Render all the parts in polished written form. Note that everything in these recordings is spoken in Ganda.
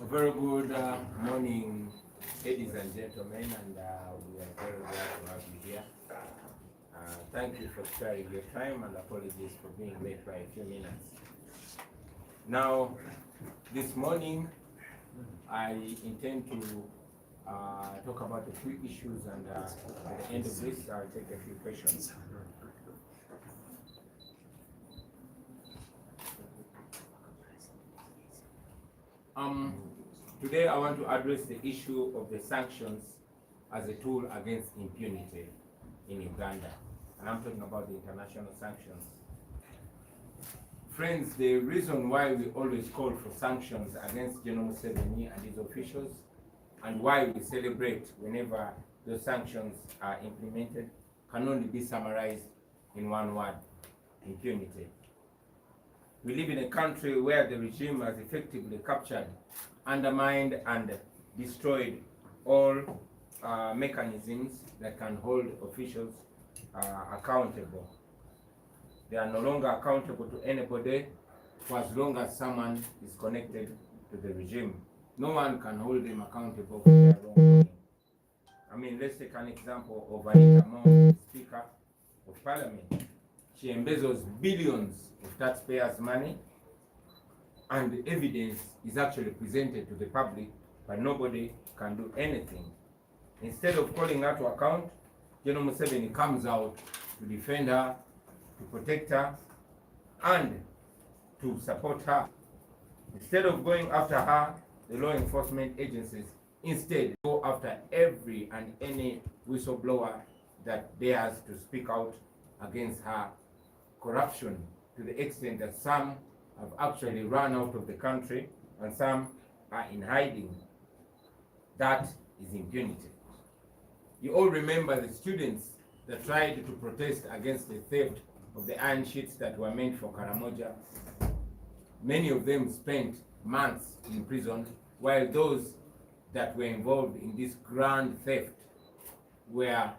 Very good morning, ladies and gentlemen, and we are very glad to have you here. Thank you for sparing your time, and apologies for being late by a few minutes. Now, this morning, I intend to talk about a few issues, and at the end of this, I'll take a few questions. Today I want to address the issue of the sanctions as a tool against impunity in Uganda. And I'm talking about the international sanctions. Friends, the reason why we always call for sanctions against General Museveni and his officials, and why we celebrate whenever those sanctions are implemented, can only be summarized in one word: impunity. We live in a country where the regime has effectively captured, undermined, and destroyed all mechanisms that can hold officials accountable. They are no longer accountable to anybody for as long as someone is connected to the regime. No one can hold them accountable for their wrongdoing. I mean, let's take an example of Anita Among, the Speaker of Parliament. She embezzles billions of taxpayers' money, and the evidence is actually presented to the public, but nobody can do anything. Instead of calling her to account, General Museveni comes out to defend her, to protect her, and to support her. Instead of going after her, the law enforcement agencies instead go after every and any whistleblower that dares to speak out against her corruption, to the extent that some have actually run out of the country and some are in hiding. That is impunity. You all remember the students that tried to protest against the theft of the iron sheets that were meant for Karamoja. Many of them spent months in prison, while those that were involved in this grand theft were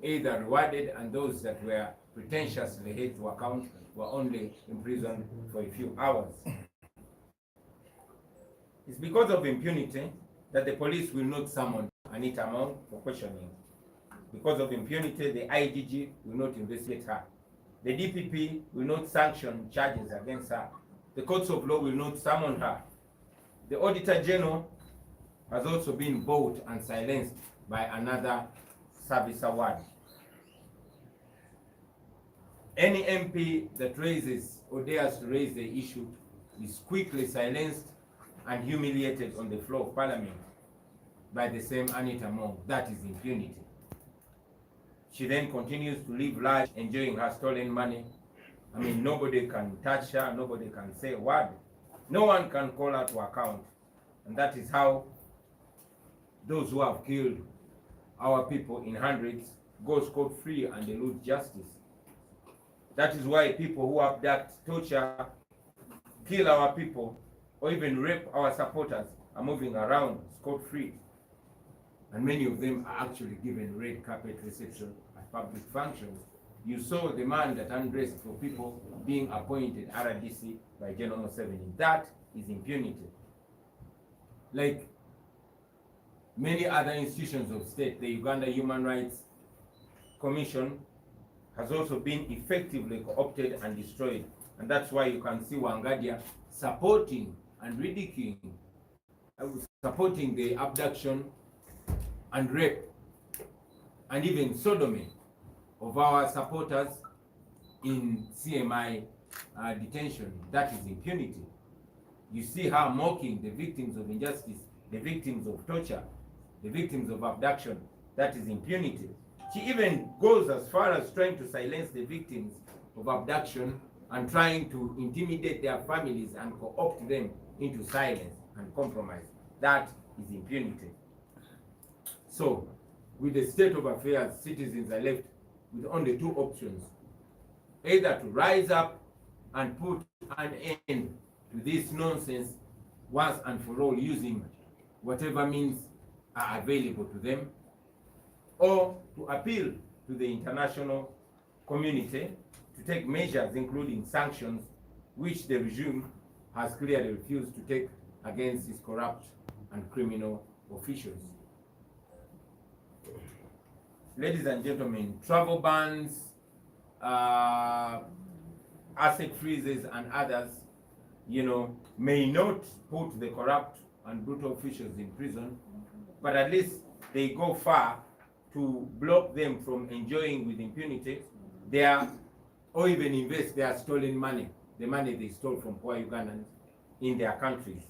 either rewarded, and those that were pretentiously held to account were only imprisoned for a few hours. It's because of impunity that the police will not summon Anita Among for questioning. Because of impunity, the IGG will not investigate her. The DPP will not sanction charges against her. The courts of law will not summon her. The Auditor General has also been bought and silenced by another service award. Any MP that raises or dares to raise the issue is quickly silenced and humiliated on the floor of Parliament by the same Anita Among. That is impunity. She then continues to live large, enjoying her stolen money. I mean, nobody can touch her, nobody can say a word. No one can call her to account. And that is how those who have killed our people in hundreds go scot-free and elude justice. That is why people who abduct, torture, kill our people, or even rape our supporters are moving around scot-free. And many of them are actually given red carpet reception at public functions. You saw the man that undressed for people being appointed RDC by General Museveni. That is impunity. Like many other institutions of state, the Uganda Human Rights Commission has also been effectively co-opted and destroyed. And that's why you can see Wangadia supporting and ridiculing, supporting the abduction and rape and even sodomy of our supporters in CMI detention. That is impunity. You see her mocking the victims of injustice, the victims of torture, the victims of abduction. That is impunity. She even goes as far as trying to silence the victims of abduction and trying to intimidate their families and co-opt them into silence and compromise. That is impunity. So, with the state of affairs, citizens are left with only two options: either to rise up and put an end to this nonsense once and for all, using whatever means are available to them, or to appeal to the international community to take measures including sanctions, which the regime has clearly refused to take against its corrupt and criminal officials. Ladies and gentlemen, travel bans, asset freezes and others, may not put the corrupt and brutal officials in prison, but at least they go far to block them from enjoying with impunity or even invest their stolen money, the money they stole from poor Ugandans, in their countries.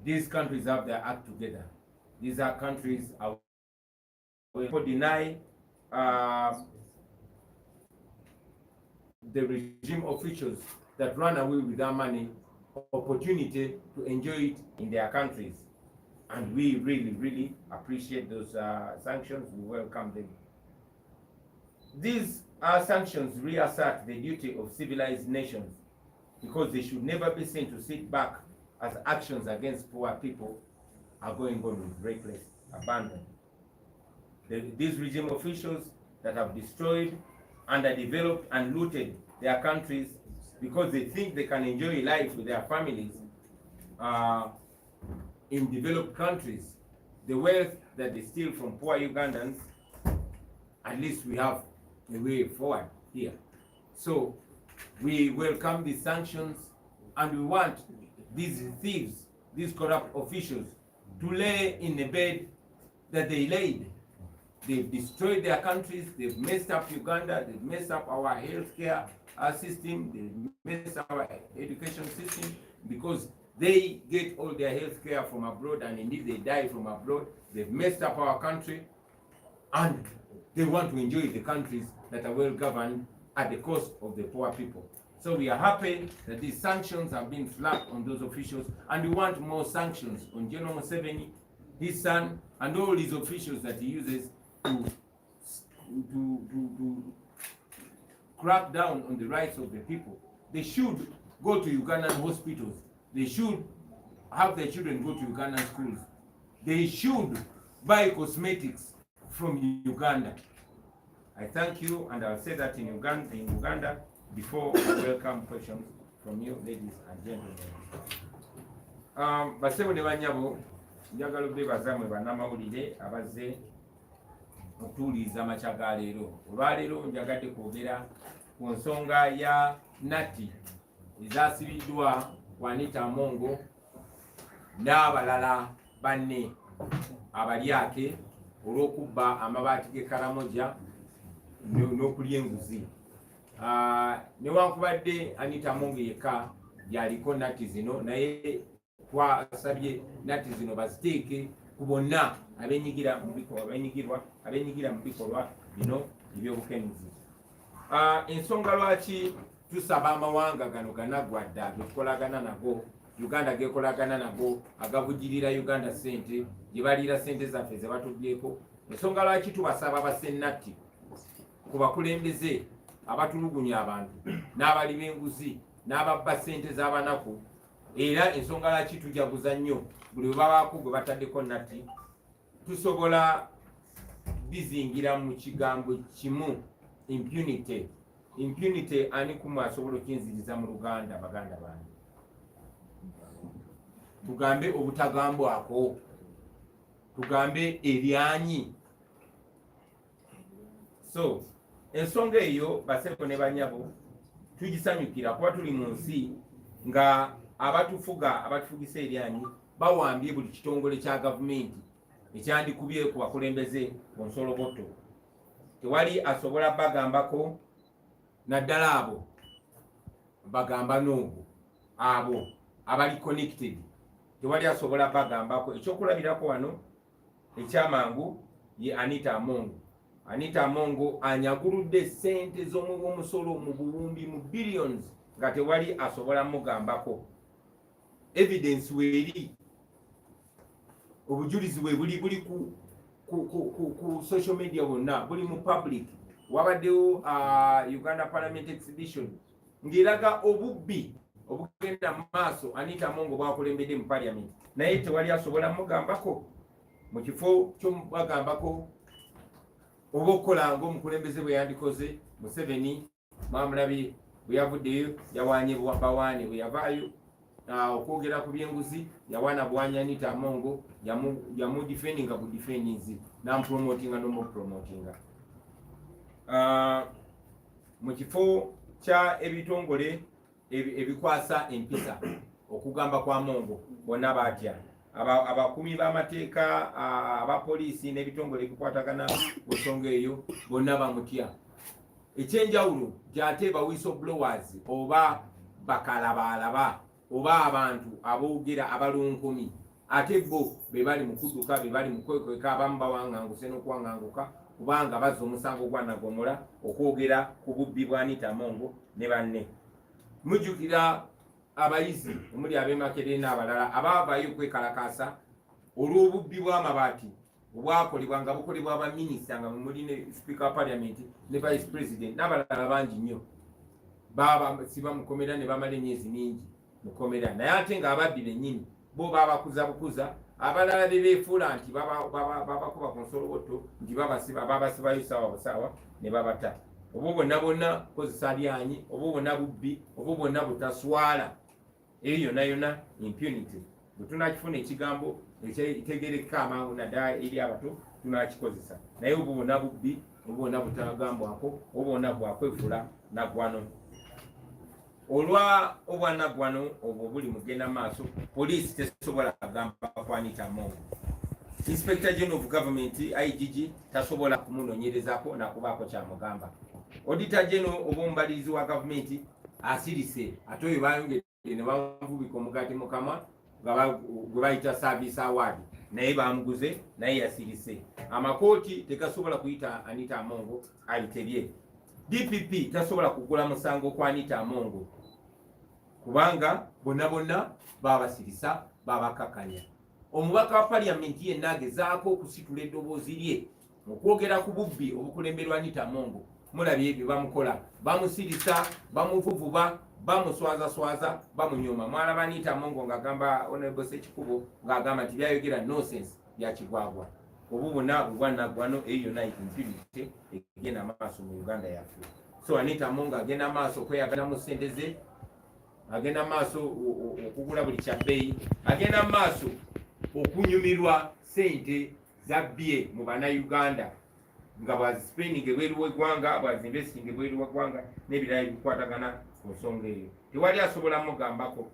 These countries have their act together. These are countries who deny the regime officials that run away with their money opportunity to enjoy it in their countries. And we really, really appreciate those sanctions. We welcome them. These sanctions reassert the duty of civilized nations, because they should never be seen to sit back as actions against poor people are going on with reckless abandon. These regime officials that have destroyed, underdeveloped, and looted their countries because they think they can enjoy life with their families in developed countries, the wealth that they steal from poor Ugandans, at least we have a way forward here. So we welcome these sanctions, and we want these thieves, these corrupt officials, to lay in the bed that they laid. They've destroyed their countries, they've messed up Uganda, they've messed up our healthcare system, they've messed up our education system, because they get all their healthcare from abroad, and indeed they die from abroad. They've messed up our country, and they want to enjoy the countries that are well governed at the cost of the poor people. So we are happy that these sanctions have been slapped on those officials, and we want more sanctions on General Museveni, his son, and all these officials that he uses to crack down on the rights of the people. They should go to Ugandan hospitals. They should have their children go to Ugandan schools. They should buy cosmetics from Uganda. I thank you, and I'll say that in Uganda before I welcome questions from you, ladies and gentlemen. Basebo ne banyabo, njagala bebaza mwe bannamawulire abazze okutuuliza amakya ga leero. Olwaleero njagadde kwogera ku nsonga ya Natti ezasibiddwa ku Anita Amongo n'abalala banne abalyake olw'okubba amabaati g'e Karamoja n'okulya enguzi. Newankubadde Anita Amongo yekka yaliko Natti zino, naye twasabye Natti zino baziteeke ku bonna abenyigira mu bikolwa bino ebyobukenuzi. Ensonga lwaki tusaba amawanga gano ganaggwadda getukolagana nago, Uganda gekolagana nago, agavujirira Uganda ssente, gye baliira ssente zaffe ze batubyeko. Ensonga lwaki tubasaba bassennatti ku bakulembeze abatulugunya abantu n'abali b'enguzi n'ababba ssente z'abanaku, era ensonga lwaki tujaguza nnyo buli bwe babaako gwe bataddeko Natti, tusobola bizingira mu kigambo kimu, impunity. Impunity ani kumu asobola okinziriza mu Luganda, baganda bange? Tugambe obutagambwako, tugambe eryanyi. So ensonga eyo baseko ne banyabo tugisanyukira kuba tuli mu nsi nga abatufugisa eryanyi bawambye buli kitongole kya gavumenti ekyandikubye ku bakulembeze ku nsoloboto. Tewali asobola bagambako, naddala abo bagamba n'obo, abo abali connected, tewali asobola bagambako. Ekyokulabirako wano ekyamangu ye Anita Amongo. Anita Amongo anyaguludde ssente z'omusolo mu buwumbi, mu billions, nga tewali asobola mugambako. Evidence weeri, obujulizi bwe buli ku social media bonna, buli mu public. Wabaddewo Uganda Parliament Exhibition ng'eraga obubbi obugenda mu maaso Anita Amongo bwakulembedde mu Parliament, naye tewali asobola mugambako. Mu kifo ky'omubagambako oba okukola ng'omukulembeze bwe yandikoze, Museveni mwamulabye bwe yavuddeyo yawaanye bawaane, bwe yavaayo okwogera ku byenguzi yawana bwanya Anita Amongo yamu defendinga ku defendings nampromotinga nomupromotinga mu kifo kya ebitongole ebikwasa empisa okugamba kwa Amongo bonna batya abakumi b'amateeka abapoliisi n'ebitongole ebikwatagana ku nsonga eyo bonna bamutya. Ekyenjawulo gyate ba whistleblowers oba bakalabalaba oba abantu aboogera abalunkumi ate bo be bali mu kudduka be bali mu kwekweka abamu bawanganguse n'okwanganguka kubanga bazza omusango gwa Nagomola okwogera ku bubbi bwa Anita Amongo ne banne. Mujjukira abayizi omuli ab'e Makerere n'abalala abaavaayo okwekalakaasa olw'obubbi bw'amabaati obwakolebwa nga bukolebwa abaminisita nga muli ne speaker wa parliament ne vice president n'abalala bangi nnyo siba mukomera ne bamala emyezi mingi mukomera naye ate nga ababbi bennyini bo babakuza bukuza abalala be beefuula nti babakuba ku nsoloboto nti babasibayo saawa busaawa ne babata. Obwo bonna bonna kozesa lyanyi obwo bonna bubbi obwo bonna butaswala eyo yonna yonna impunity. Bwe tunakifuna ekigambo ekitegerekeka amangu naddala eri abato tunakikozesa naye obwo bonna bubbi obwo bonna butagambwako obwo bonna bwakwefuula naggwano. Olwa obwanaggwano obwo buli mugenda maaso poliisi tesobola kugamba ku Anita Amongo. Inspector General of Government IGG tasobola kumunoonyerezaako nakubaako kyamugamba. Auditor General obw'omubalirizi wa gavumenti asirise ate oyo bayongedde ne bamuvubika omugaati mu kamwa gwe bayita service award naye bamuguze naye yasirise. Amakooti tegasobola kuyita Anita Amongo ayitebye. DPP tasobola kugula musango kwa Anita Amongo kubanga bonna bonna babasirisa babakakanya. Omubaka wa parliament yenna agezaako okusitula eddoboozi lye okwogera ku bubbi obukulemberwa Anita Amongo. Mulabye ebyo bamukola bamusirisa bamuvuvuba bamuswazaswaza bamunyooma. Mwalaba Anita Amongo ng'agamba Honorable Ssekikubo ng'agamba nti byayogera nonsense bya kigwagwa. Obwo bonna bwanaggwano eyo yonna impunity egenda maaso mu Uganda yaffe. So Anita Amongo agenda maaso okweyagala mu ssente ze, agenda maaso okugula buli kyabbeeyi, agenda maaso okunyumirwa ssente zabbye mu Bannayuganda nga bwazisipendinga ebweru w'eggwanga bwazinvestinga ebweru w'eggwanga n'ebirala ebikwatagana ku nsonga eyo. Tewali asobola mugambako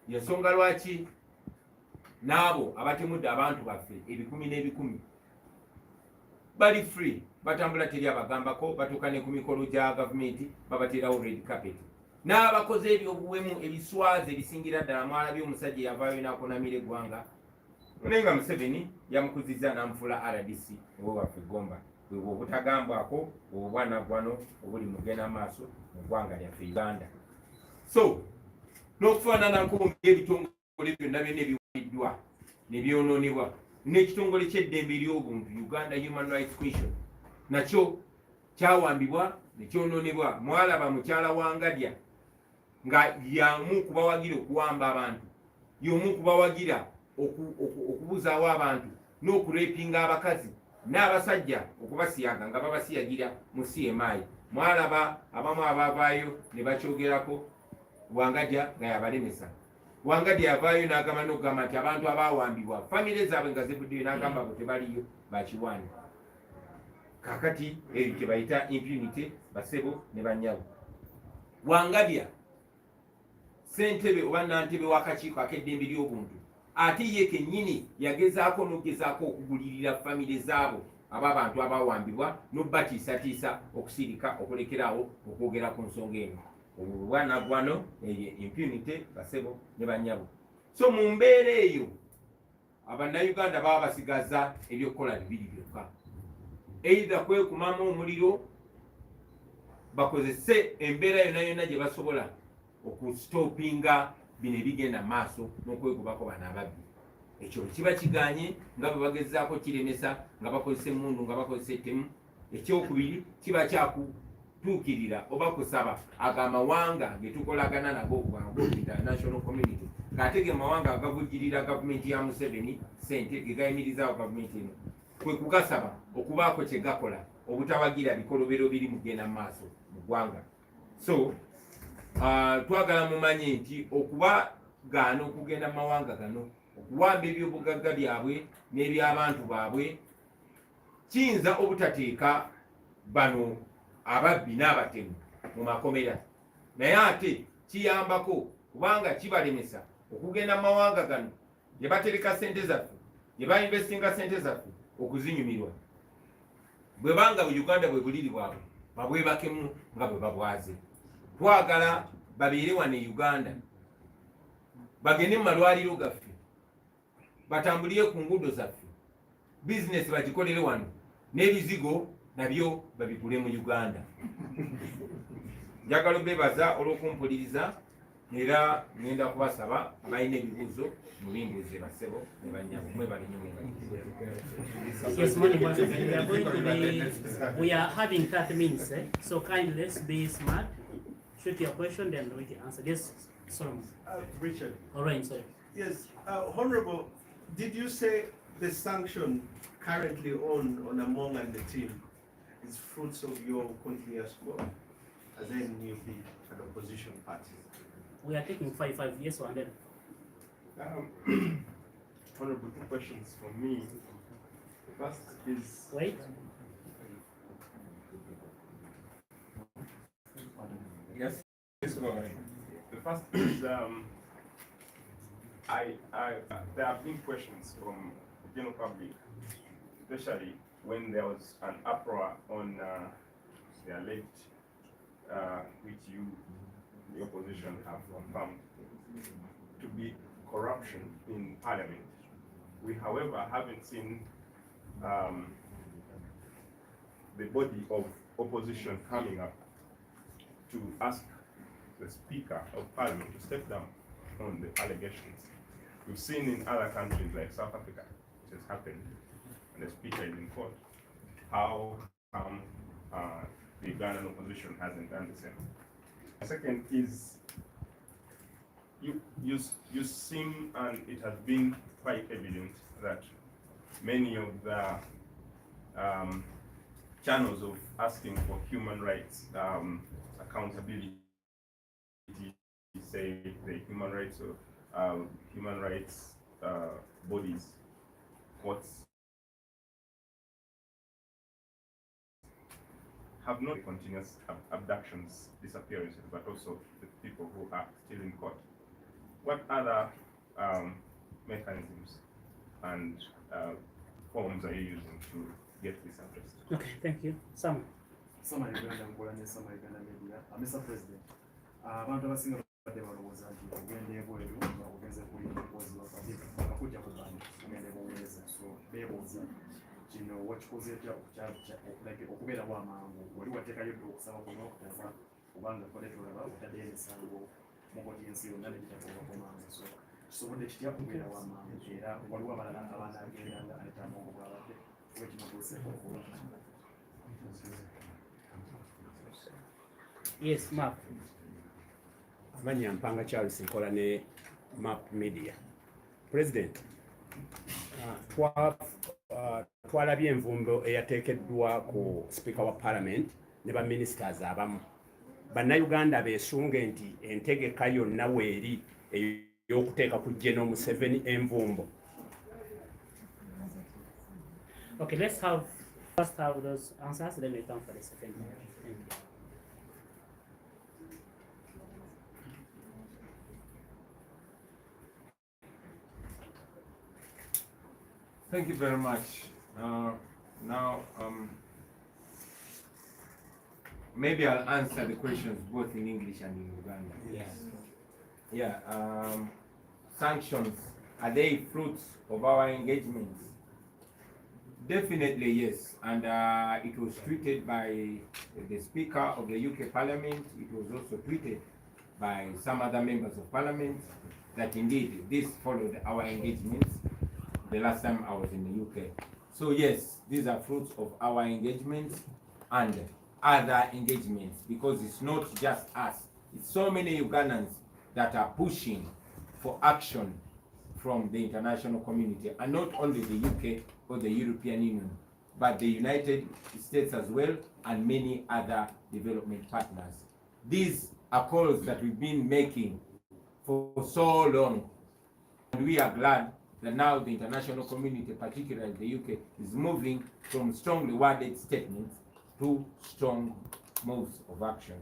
yensonga lwaki n'abo abatemudde abantu baffe ebikumi n'ebikumi bali free batambula teri abagambako batuuka ne ku mikolo gya gavumenti babateerawo red carpet. N'abakoze ebyobuwemu ebiswazi ebisingira ddala mwalabye omusajja yavaayo n'akunamira eggwanga naye nga Museveni yamukuzizza n'amufuula RDC owewaffe Gomba. Bwe obutagambwako obwo bwanaggwano obuli mugenda maaso mu ggwanga lyaffe Uganda. So n'okufaananako ebitongole byonna byonna ebiwaliddwa ne byonoonebwa n'ekitongole ky'eddembe ery'obuntu Uganda Human Rights Commission nakyo kyawambibwa ne kyonoonebwa. Mwalaba mukyala wa Ngadya nga yamu kubawagira okuwamba abantu, y'omu kubawagira okubuzaawo abantu n'okuleepinga abakazi n'abasajja okubasiyaga nga babasiyagira mu CMI. Mwalaba abamu abaavaayo ne bakyogerako Wangadya nga yabalemesa. Wangadya yavaayo n'agamba n'okugamba nti abantu abaawambibwa famire zaabwe nga zivuddeyo n'agamba bo tebaliyo bakiwani. Kakati ebyo kye bayita impunity basebo ne bannyabo. Wangadya ssentebe oba nantebe w'akakiiko ak'eddembe ly'obuntu ate ye kennyini yagezaako n'ogezaako okugulirira famire zaabo ab'abantu abaawambibwa n'obbatiisatiisa okusirika okulekeraawo okwogera ku nsonga eno. Obwo bwanaggwano eyo impunity basebo ne bannyabo. So mu mbeera eyo Abannayuganda baba basigaza ebyokukola bibiri byokka, either kwekumamu omuliro bakozese embeera yonna yonna gye basobola okustopinga bino ebigenda maaso n'okwegubako bano ababbi. Ekyo kiba kiganye nga bwe bagezaako kiremesa nga bakozesa emmundu nga bakozesa ettemu. Ekyokubiri kiba kyakutuukirira oba kusaba agamawanga ge tukolagana nago international community ng'ate ge mawanga agavujjirira gavumenti ya Museveni ssente ge gayimirizaawo gavumenti eno kwe kugasaba okubaako kye gakola obutawagira bikolobero biri mugenda mu maaso mu ggwanga. So twagala mumanye nti okuba gano okugenda mu mawanga gano okuwamba ebyobugagga byabwe n'ebyabantu baabwe kiyinza obutateeka bano ababbi n'abatemu mu makomera, naye ate kiyambako kubanga kibalemesa okugenda mu mawanga gano gye batereka sente zaffe gye bainvestinga sente zaffe okuzinyumirwa. Bwe banga Uganda bwe buliri bwabwe babwebakemu nga bwe babwaze. Twagala babeere wano e Uganda, bagende mu malwaliro gaffe, batambulire ku nguudo zaffe, bizinesi bagikolere wano, n'ebizigo nabyo babigule mu Uganda. Njagala bebaza olw'okumpuliriza era ngenda kubasaba abalina ebibuuzo mubimbuuze basebo ne bannyabo mwe balinyo mwe bali. Yes, morning, we are having 30 minutes, so kindly let's be smart. Shoot your question, then we can answer. Yes, Solomon. Richard. All right, sorry. Yes, Honorable, did you say the sanction currently on Among and the team is fruits of your continuous work as an opposition party? We are taking 5 yes, and then. Honorable, 2 questions from me. The first is... Wait. Yes, please go ahead. The first is, there have been questions from the general public, especially when there was an uproar on the alleged, which you, the opposition, have confirmed to be corruption in parliament. We, however, haven't seen the body of opposition coming up to ask the Speaker of Parliament to step down on the allegations. We've seen in other countries like South Africa, it has happened, and the Speaker is in court. How come the Ugandan opposition hasn't done the same? The second is, you seem, and it has been quite evident, that many of the channels of asking for human rights accountability, say the human rights bodies, courts, have not continuous abductions, disappearances, but also the people who are still in court. What other mechanisms and forms are you using to get this addressed? Okay, thank you. Sam. Sama Uganda Angola ne Sama Uganda Media. Mr. President, abantu abasinga badde balowooza nti ogenda ebweru nga ogenze kuli mukozi wakakujja ku bantu ogenda ebuweereza, so beebuuza kino wakikoze etya okubeerawo amangu, wali wateekayo dde okusaba kuno okuva kubanga kole tulaba otaddeyo emisango mu koti y'ensi yonna negitakolwako mangu, so kisobodde kitya okubeerawo amangu era waliwo abalala abanagenda nga aleta amangu bwabadde oba kimutuuseeko okuba. Yes, Mark. Amanya Mpanga Charles nkola ne Map Media. President, twalabye envumbo eyateekeddwa ku Speaker wa Parliament ne ba ministers abamu. Bannayuganda beesunge nti entegeka yonna weeri ey'okuteeka ku General Museveni envumbo. Okay, let's first have those answers, then we come for the second one. Thank you. Thank you very much. Now, maybe I'll answer the questions both in English and in Uganda. Yes. Yeah. Sanctions, are they fruits of our engagements? Definitely yes. And it was tweeted by the Speaker of the UK Parliament. It was also tweeted by some other members of Parliament that indeed this followed our engagements the last time I was in the UK. So yes, these are fruits of our engagements and other engagements, because it's not just us. It's so many Ugandans that are pushing for action from the international community, and not only the UK or the European Union, but the United States as well, and many other development partners. These are calls that we've been making for so long. And we are glad that now the international community, particularly the UK, is moving from strongly worded statements to strong moves of action.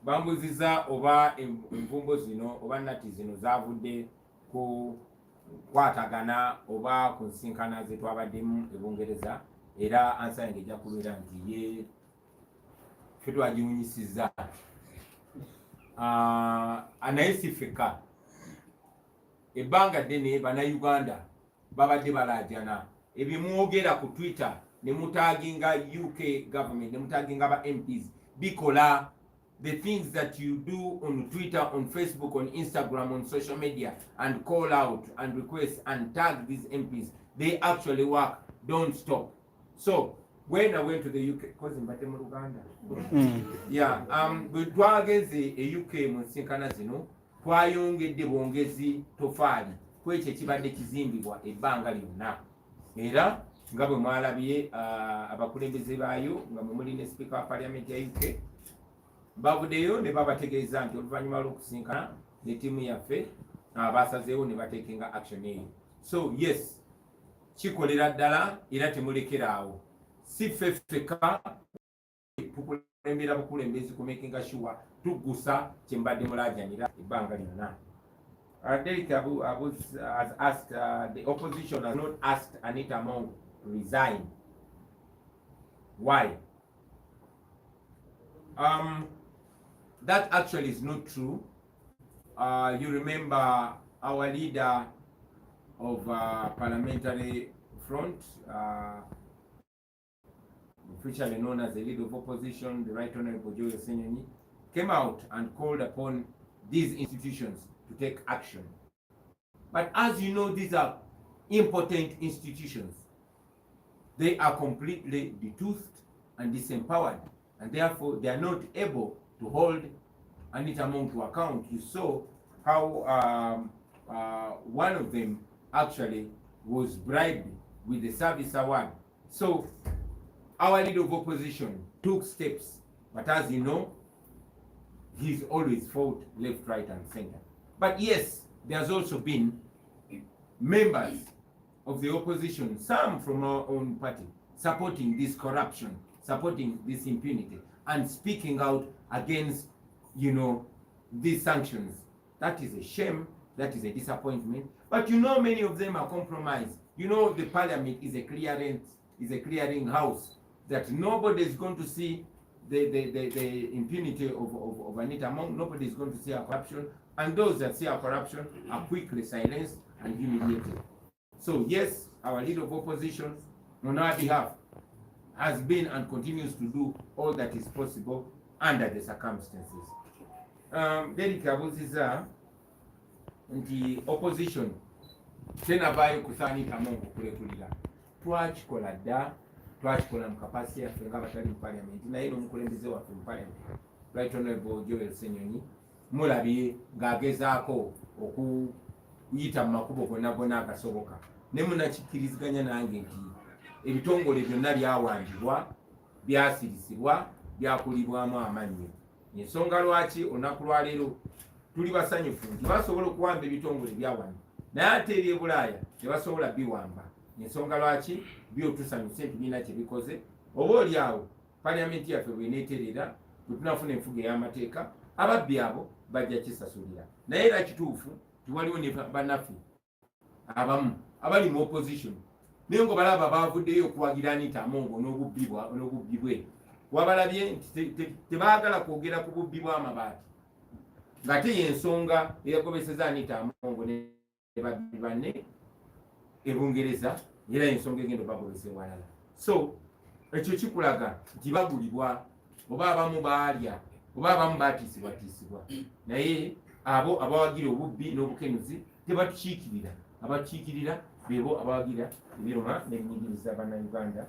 Bambuziza oba envumbo zino oba nati zino zavudde ku kwatagana oba ku nsinkana ze twabaddemu e Bungereza, era ansa yange ejja kubeera nti ye ffe twagiwunyisizza. Naye si ffekka, ebbanga ddene bannayuganda babadde balaajana ebyo mwogera ku Twitter ne mutaginga UK government ne mutaginga ba MPs bikola. The things that you do on Twitter, on Facebook, on Instagram, on social media, and call out and request and tag these MPs, they actually work. Don't stop. So when I went to the UK, because in Uganda, yeah, we twageze a UK munsinkana zino twayongedde bwongezi tofaali kwekyo ekibadde kizimbibwa ebbanga lyonna, era nga bwe mwalabye abakulembeze baayo nga muli ne Speaker wa Parliament ya UK bavuddeyo ne babategeeza nti oluvannyuma lw'okusinkana ne ttiimu yaffe basazeewo ne bateekenga action eyo. So yes, kikolera ddala era temulekeraawo. Si ffe ffekka tukulembera bukulembezi ku making sure tuggusa kye mbadde mulaajanira ebbanga lyonna. Derek has asked, the opposition has not asked Anita Among to resign. Why? That actually is not true. You remember our leader of Parliamentary Front, officially known as the leader of opposition, the Right Honorable Joel Senyonyi, came out and called upon these institutions to take action. But as you know, these are important institutions. They are completely detoothed and disempowered, and therefore they are not able to hold Anita Among to account. You saw how one of them actually was bribed with the service award. So our leader of opposition took steps, but as you know, he's always fought left, right, and center. But yes, there's also been members of the opposition, some from our own party, supporting this corruption, supporting this impunity, and speaking out against, you know, these sanctions. That is a shame. That is a disappointment. But you know, many of them are compromised. You know, the parliament is a clearing house, that nobody is going to see the impunity of Anita Among. Nobody is going to see our corruption, and those that see our corruption are quickly silenced and humiliated. So yes, our leader of opposition on our behalf has been and continues to do all that is possible under the circumstances. Derek abuziza nti opposition tenavaayo kusa Anita Among okulekulira. Twakikola dda, twakikola mu kapasite yaffe ng'abatali mu parliament, naye n'omukulembeze waffe mu parliament, Right Honorable Joel Senyonyi, mulabye ng'agezaako okuyita mu makubo gonna gonna agasoboka. Ne munakikkiriziganya nange nti ebitongole byonna byawangibwa, byasirisibwa, byakulibwamu amannyo. Ensonga lwaki olunaku lwaleero tuli basanyufu nti basobola okuwamba ebitongole byawano, naye ate eri e Bulaaya tebasobola biwamba. Ensonga lwaki byo tusanyuse nti birina kye bikoze. Oba oli awo paliamenti yaffe bw'eneeterera tetunafuna enfuga ey'amateeka, ababbi abo bajja kisasulira. Naye era kituufu tiwaliwo ne bannaffe abamu abali mu opposition naye ngo balaba baavuddeyo okuwagira Anita Among n'obubbi bwe. Wabalabye nti tebaagala kwogera ku bubbi bw'amabaati, ng'ate y'ensonga eyagobeseza Anita Among ne babbi banne e Bungereza, era ensonga egenda bagobesa ewalala. So ekyo kikulaga nti bagulibwa, oba abamu baalya, oba abamu baatiisibwatiisibwa, naye abo abawagira obubbi n'obukenuzi tebatukiikirira. Abatukiikirira beebo abawagira ebiruma n'ebinyigiriza bannayuganda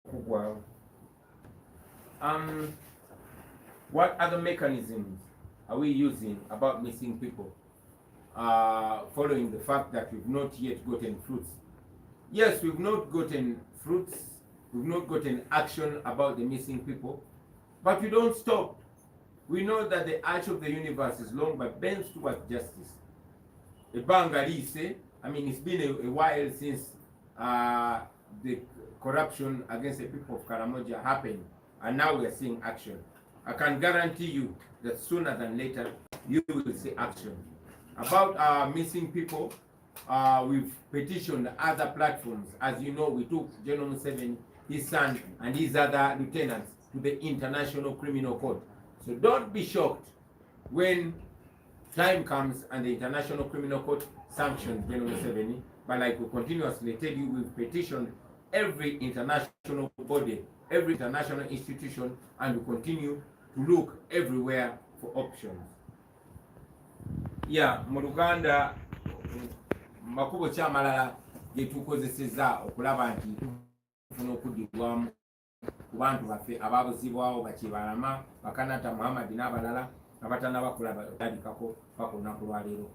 okugwawo. What other mechanisms are we using about missing people, following the fact that we've not yet gotten fruits? Yes, we've not gotten fruits, we've not gotten action about the missing people, but we don't stop. We know that the arch of the universe is long but bends towards justice. Ebbanga liise, I mean, it's been a while since the corruption against the people of Karamoja happened, and now we are seeing action. I can guarantee you that sooner than later, you will see action. About missing people, we've petitioned other platforms. As you know, we took General Museveni, his son, and his other lieutenants to the International Criminal Court. So don't be shocked when time comes and the International Criminal Court sanctions General Museveni. But like we continuously tell you, we've petitioned every international body, every international institution, and we continue to look everywhere for options. Yeah, mu Luganda makubo kyamalala ge tukozeseza okulaba nti tufuna okuddibwamu ku bantu baffe ababuzibwawo Bakibalama, Bakanata Muhammad n'abalala abatanaba kulaba otandikako paka olunaku lwaleero.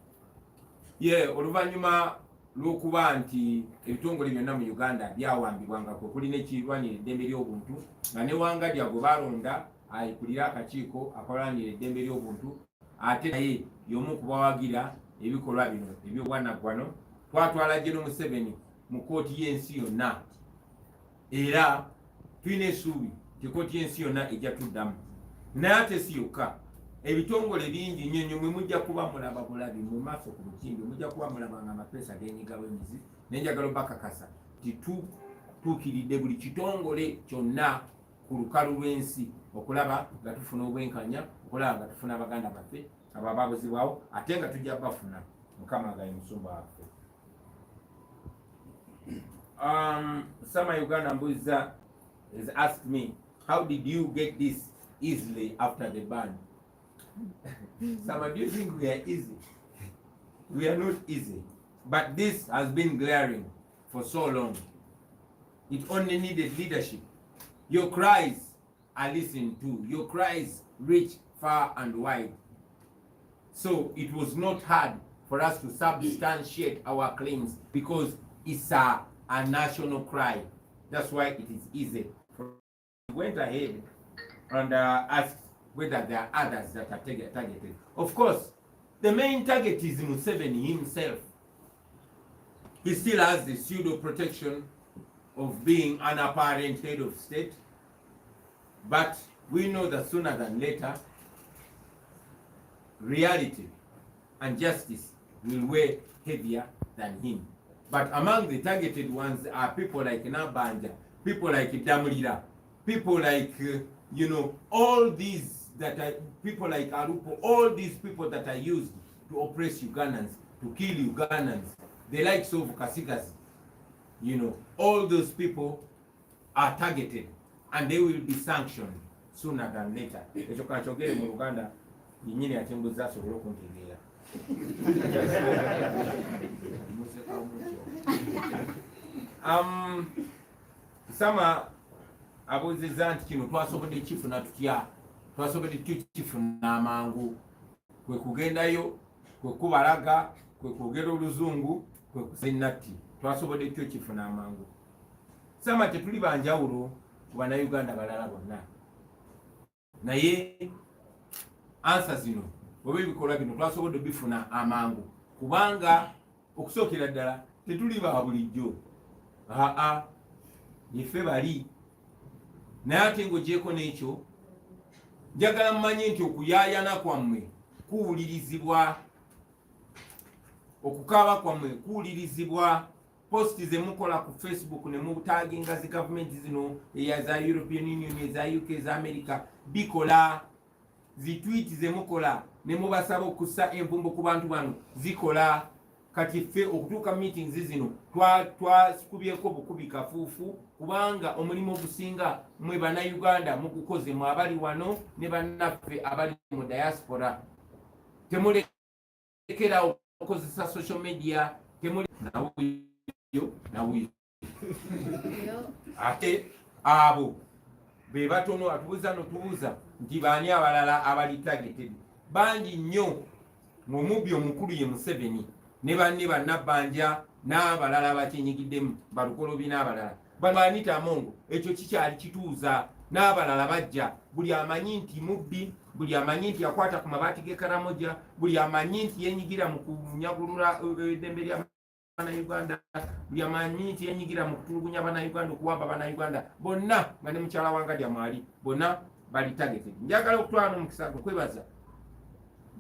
Oluvannyuma lw'okuba nti ebitongole byonna mu Uganda byawambibwanga kwe kuli n'ekirwanira eddembe ly'obuntu nga ne Wangadya gwe balonda ayikulira akakiiko akalwanira eddembe ly'obuntu ate naye y'omu ku bawagira ebikolwa bino eby'obwanaggwano. Twatwala General Museveni mu kooti y'ensi yonna era tulina essuubi nti kooti y'ensi yonna ejja tuddamu. Naye ate si yokka, ebitongole bingi nnyo nnyo mwe mujja kuba mulaba bulabi mu maaso ku lutimbi, mujja kuba mulaba nga amapeesa g'enyigawo emizi. Nenjagala bakakasa nti tutuukiridde buli kitongole kyonna ku lukalu lw'ensi okulaba nga tufuna obwenkanya, okulaba nga tufuna Abaganda baffe abo ababuzibwawo, ate nga tujja bafuna. Mukama agaye musumba waffe. Sama Uganda Mbuza has asked me, how did you get this easily after the ban? Sama, do you think we are easy? We are not easy. But this has been glaring for so long. It only needed leadership. Your cries are listened to. Your cries reach far and wide. So it was not hard for us to substantiate our claims because it's a national cry. That's why it is easy. We went ahead and asked whether there are others that are targeted. Of course, the main target is Museveni himself. He still has the pseudo protection of being an apparent head of state, but we know that sooner than later, reality and justice will weigh heavier than him. But among the targeted ones are people like Nabanja, people like Damulira, people like, all these that are people like Arupo, all these people that are used to oppress Ugandans, to kill Ugandans, the likes of Kasigas, all those people are targeted and they will be sanctioned sooner than later. Ekyo kankyogere mu Uganda yinyini atembuza asobole okuntegeera. Sama abuuzizza nti kino twasobodde kifuna tutya, twasobodde tukifuna amangu, kwe kugendayo, kwe kubalaga, kwe kwogera oluzungu, kwe kusenatti, twasobodde tukifuna amangu. Sama tetuli banjawulo ku bannayuganda balala bonna, naye ansa zino oba ebikolwa bino twasobodde bifuna amangu kubanga okusookera ddala tetuli ba bulijjo. Ife bali naye ate ng'ogyeko n'ekyo njagala mmanye nti okuyaayana kwammwe kuwulirizibwa, okukaaba kwammwe kuwulirizibwa. Posti ze mukola ku Facebook ne mutaginga zi gavumenti zino za European Union, eza UK, eza America bikola. Zi tweet ze mukola ne mubasaba okussa envumbo ku bantu bano zikola. Kati ffe okutuuka meetings zino twasikubyeko bukubi kafuufu kubanga omulimu ogusinga mwe bannayuganda mugukoze mwe abali wano ne bannaffe abali mu diaspora. Temulekera okukozesa social media, nawuyo ate abo be batono atubuuza notubuuza nti baani abalala abali targeted. Bangi nnyo, omubbi omukulu ye Museveni ne banne Bannabanja n'abalala abakinyigiddemu Balukolobi n'abalala. Bano Anita Amongo ekyo kikyali kituuza n'abalala bajja. Buli amanyi nti mubbi buli amanyi nti yakwata ku mabaati g'Ekaramoja, buli amanyi nti yenyigira mu kunyagulula eddembe lya Bannayuganda, buli amanyi nti yenyigira mu kutulugunya Bannayuganda, okuwamba Bannayuganda, bonna nga ne mukyala Wangadya mwali, bonna bali targeted. Njagala okutwala n'omukisa okwebaza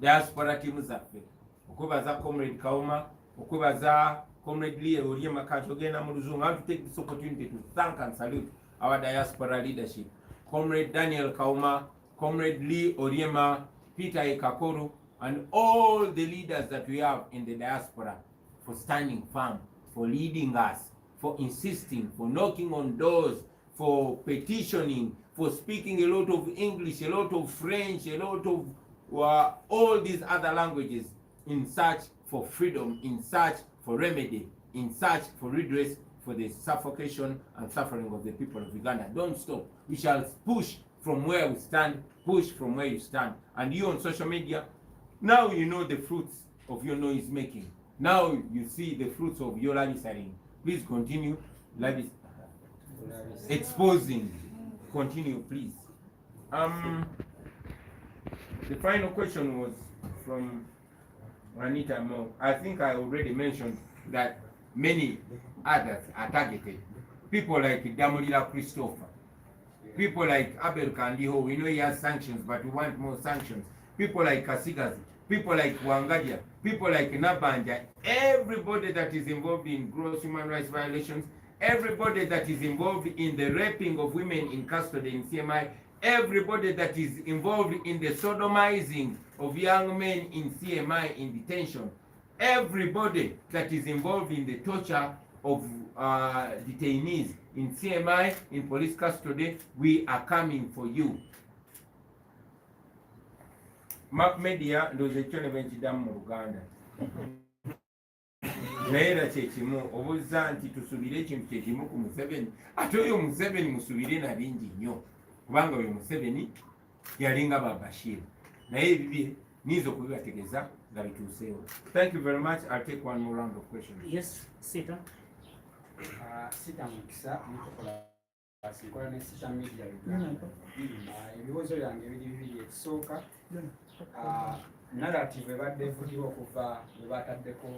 diaspora team zaffe, okwebaza Comrade Kauma, okwebaza Comrade Lee Oryema kati ogenda mu luzungu. I want to take this opportunity to thank and salute our diaspora leadership. Comrade Daniel Kauma, Comrade Lee Oryema, Peter Ekakoru, and all the leaders that we have in the diaspora for standing firm, for leading us, for insisting, for knocking on doors, for petitioning, for speaking a lot of English, a lot of French, a lot of all these other languages in search for freedom, in search for remedy, in search for redress for the suffocation and suffering of the people of Uganda. Don't stop. We shall push from where we stand, push from where you stand. And you on social media, now you know the fruits of your noise making. Now you see the fruits of your labisaring. Please continue exposing. Continue, please. The final question was from Anita Mo. I think I already mentioned that many others are targeted. People like Damolila Christopher, people like Abel Kandiho, we know he has sanctions, but we want more sanctions. People like Kasigazi, people like Wangadya, people like Nabanja, everybody that is involved in gross human rights violations, everybody that is involved in the raping of women in custody in CMI, everybody that is involved in the sodomizing of young men in CMI in detention, everybody that is involved in the torture of detainees in CMI, in police custody, we are coming for you. Mark Media ndoze kyone benchidamu mu Uganda. Naera kyekimu obuza nti tusubire ekintu kyekimu ku Museveni, ate oyo Museveni musubire na bingi nnyo kubanga oyo Museveni yalinga Bashir naye ebibye nizo kubibategeeza nga bituuseewo. Thank you very much. I'll take one more round of questions. Yes, Sita. Sita mukisa nikola asikola ne social media Uganda. Ebibuuzo byange biri bibiri. Ekisooka narrative ebadde evugibwa okuva bwe bataddeko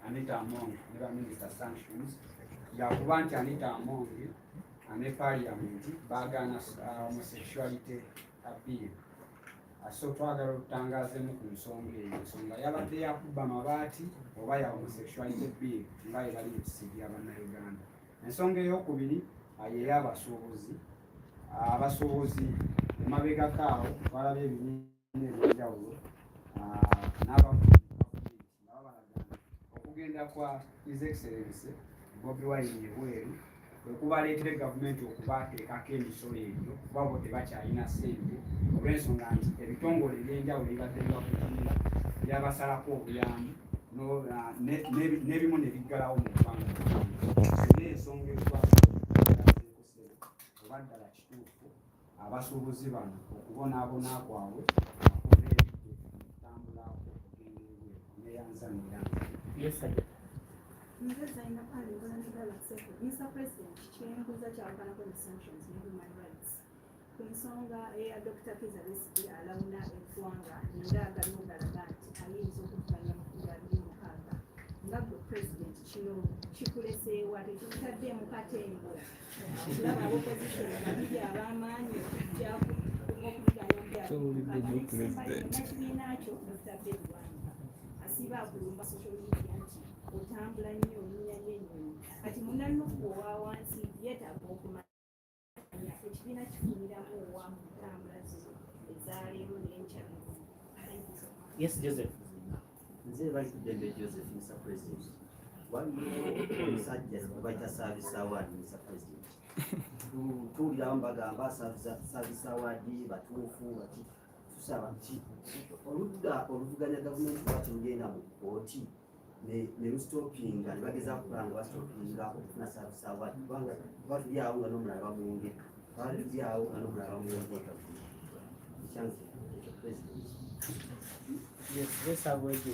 Anita Among ne ba minister sanctions yakuba nti Anita Among ne parliament baagaana homosexuality bill. So twagala okutangaazemu ku nsonga eyo, ensonga yabadde yakuba mabaati oba ya homosexuality bill nga ebali ekisibya Bannayuganda. Ensonga ey'okubiri y'ey'abasuubuzi. Abasuubuzi emabegako awo balaba ebibiina ebyenjawulo n'abagavumenti nga babalagana okugenda kwa His Excellency Bobi Wine ebweru kwe kubaleetera gavumenti okubateekako emisolo ebyo kuba bo tebakyalina ssente olw'ensonga nti ebitongole ebyenjawulo ebibadde bibakutumira byabasalako obuyambi n'ebimu ne biggalawo mu ggwanga. N'ensonga ezitwaseeko oba ddala kituufu abasuubuzi bano okubonaabona kwabwe okutambulako okugenda ebweru neyanzanira. Yes, sir. Mr. President, kyenkuza kyawakanako ne sanctions ne human rights ku nsonga eya Dr. Kizza Besigye alawuna eggwanga era agalugalaga nti ayinza okuvuganya mu 2026 nga gwe president kino kikuleseewa tekikutaddeemu katembo okulaba abopozisoni babiri ab'amaanyi okuvuganyakibiina kyo Dr. Ben Wanga asiba akulumba social media nti otambula nnyo onunya n'ennyonyi kati munanukku owa wansi yeetaaga okumanya ekibiina kifuniramu owa mu ntambula zino ezaleero n'enkyalo. Yes, Joseph. Nze bali kudembe Joseph, Mr. President. Waliwo omusajja bayita Service Award, Mr. President. Tuwulirawo mbagamba Service Award batuufu bati tusaba nti oludda oluvuganya gavumenti lwaki lugenda mu kkooti ne lustopinga ne bagezaako okulaba nga bastopinga okufuna Service Award kubanga tuba tuli awo nga n'omulala bamwongedde twali tuli awo nga n'omulala bamwongedde ekyanze ekyo President. Yes, yes, I will do.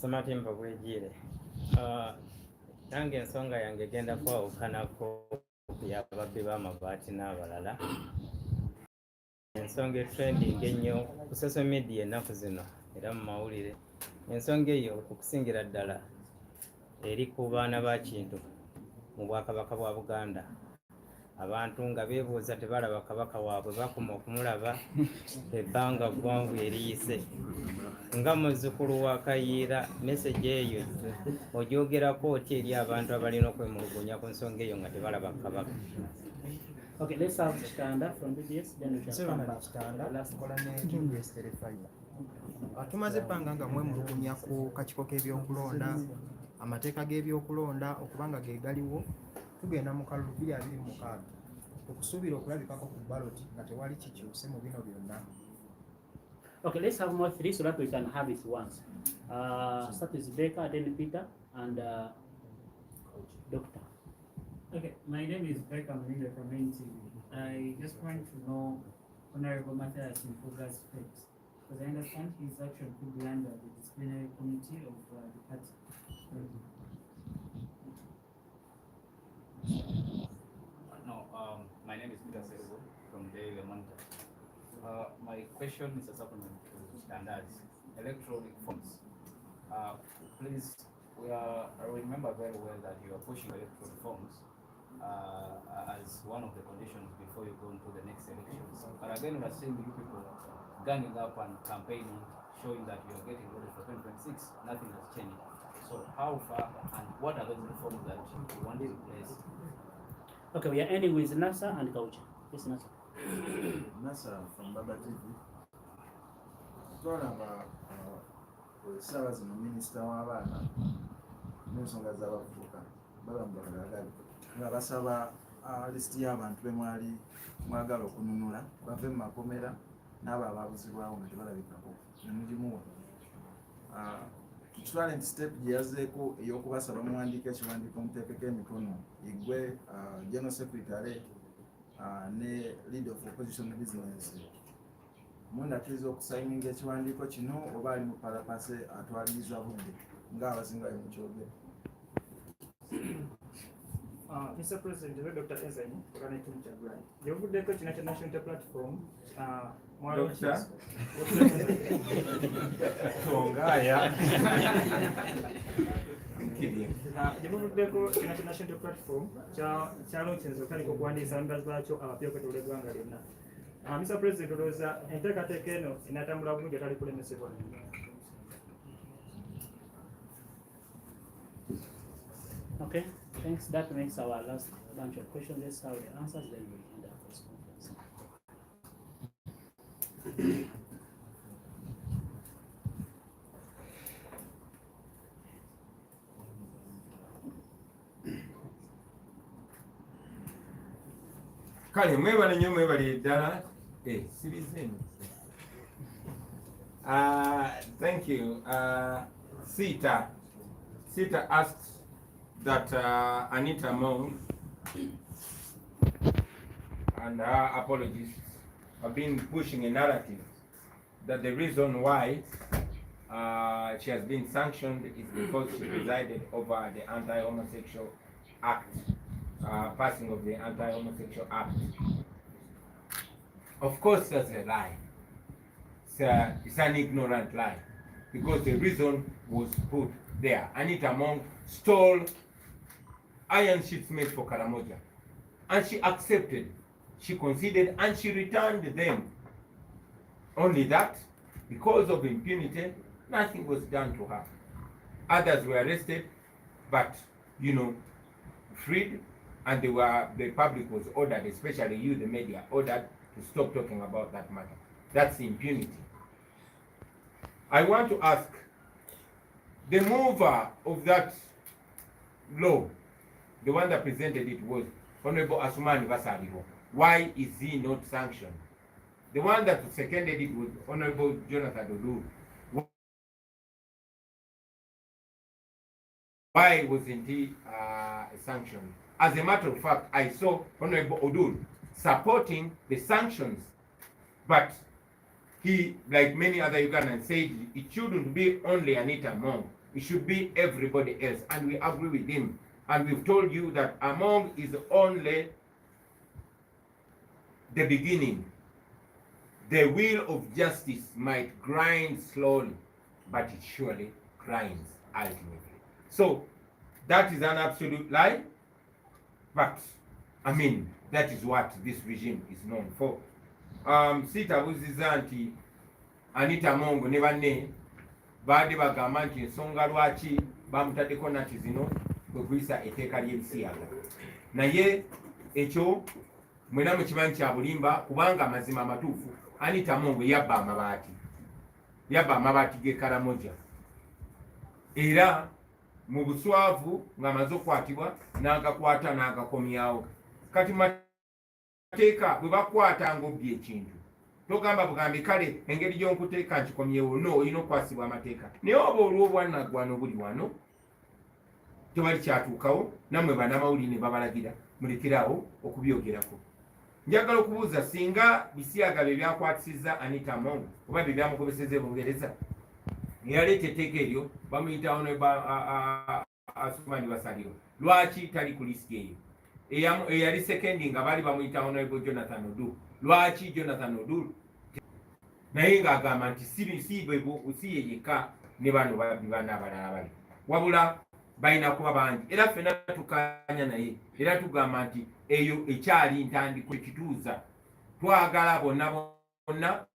Samatimba bwegire. Nange ensonga yange genda kwawukanako yababbi b'amabaati n'abalala. ensonga etrending ennyo ku social media ennaku zino era mu mawulire. Ensonga eyo okusingira ddala eri ku baana ba Kintu mu Bwakabaka bwa Buganda. Abantu nga beebuuza tebalaba kabaka waabwe bakoma okumulaba ebbanga ggwanvu eriyise. Nga muzzukulu wa Kayiira, message eyo ogyogerako otya eri abantu abalina okwemulugunya ku nsonga eyo nga tebalaba kabaka? Okay, let's have Kitanda from BDS, then we can come back. Last tumaze ebbanga nga mwemulugunya ku kakiiko k'ebyokulonda, amateeka g'ebyokulonda okubanga ge galiwo, tugenda mu kalulu 2026 okusuubira okulabikako ku ballot nga tewali kikyuse mu bino byonna. Okay, let's have more three so that we can have it once. Start with Becca, then Peter, and Doctor. Okay, my name is Becca Maninga from NTV. I just want to know Honorable Matthias Mpuga's fate, because I understand his action could be under the disciplinary committee of the party. My name is Peter Serugo from Daily Monitor. My question is a supplement to standards, electoral reforms. Please, I remember very well that you are pushing electoral reforms as one of the conditions before you go into the next elections. But again, we are seeing you people ganging up and campaigning, showing that you are getting ready for 2026. Nothing has changed. So how far and what are those reforms that you want in place? Okay, we are ending with Nasa and Kaucha. Yes, Nasa. Nasa from Baba TV. Twalaba essaawa zino minisita w'abaana n'ensonga z'abavubuka balambulagagali nga basaba lisiti y'abantu be mwagala okununula bave mu makomera n'abo abaabuzibwawo nga tebalabikako nemugimuwa. Tutwale nti step gye yazeeko ey'okubasaba muwandiika ekiwandiiko muteekeko emikono igwe general secretary ne leader of opposition business mundakkiriza okusayininga ekiwandiiko kino oba ali mu palapase atwaliriza budde ng'abasinga bwe mukyogera. Mr. President, Dr. Ezani, Organizing Chagrai. The Obuddeko National Platform, Doctor? The Obuddeko National Platform, Charlotte Zokani Kwandi Sanders Bacho, our people to the Ganga. Mr. President, was Entekateke in Atamula, get a diplomacy. Okay, thanks. That makes our last bunch of questions. Let's have the answers, then we end our press conference. Kale mwebale nnyo mwebale ddala sirizeemu. Thank you. Sita asked that Anita Mong and her apologists have been pushing a narrative that the reason why she has been sanctioned is because she presided over the Anti-Homosexual Act, passing of the Anti-Homosexual Act. Of course, that's a lie. It's an ignorant lie, because the reason was put there. Anita Mong stole iron sheets made for Karamoja, and she accepted, she conceded, and she returned them. Only that, because of impunity, nothing was done to her. Others were arrested, but freed, and the public was ordered, especially you, the media, ordered to stop talking about that matter. That's impunity. I want to ask the mover of that law, the one that presented it was Honorable Asumani Basariho. Why is he not sanctioned? The one that seconded it was Honorable Jonathan Odu. Why wasn't he sanctioned? As a matter of fact, I saw Honorable Odu supporting the sanctions, but he, like many other Ugandans, said it shouldn't be only Anita Mong. It should be everybody else, and we agree with him. And we've told you that Among is only the beginning. the wheel of justice might grind slowly, but it surely grinds ultimately. So that is an absolute lie, but I mean, that is what this regime is known for. Sitabuziza nti Anita Mongo ne banne baadde bagamba nti ensonga lwaki bamutaddeko nati zino kwe kuyisa etteeka ly'ebisiyaga. Naye ekyo mwena mukimanyi kya bulimba, kubanga amazima amatuufu Anita Mongo yabba amabaati g'e Karamoja, era mu buswavu ng'amaze okukwatibwa n'agakwata n'agakomyawo. Kati mateeka bwe bakwatanga obbye ekintu togamba bugambi kale engeri gy'onkuteeka nkikomyewo, no, olina okukwasibwa amateeka. Naye oba olw'obwanaggwano buli wano tewali kyatuukawo, nammwe bannamawulire ne babalagira mulekerawo okubyogerako. Njagala okubuuza, singa bisiyaga bye byakwatisizza Anita Mongo oba bye byamukobeseza e Bungereza, eyaleeta etteeka eryo bamuyita Asumani Basalirwa, lwaki tali ku lisiti eyo? Eyali sekendi nga baali bamuyita Honorable Jonathan Odu, lwaki Jonathan Odu naye ng'agamba nti si ye yekka ne bano babbi bana abalala bali, wabula balina kuba bangi, era ffenna tukanya naye era tugamba nti eyo ekyali ntandiko ekituuza. Twagala bonna bonna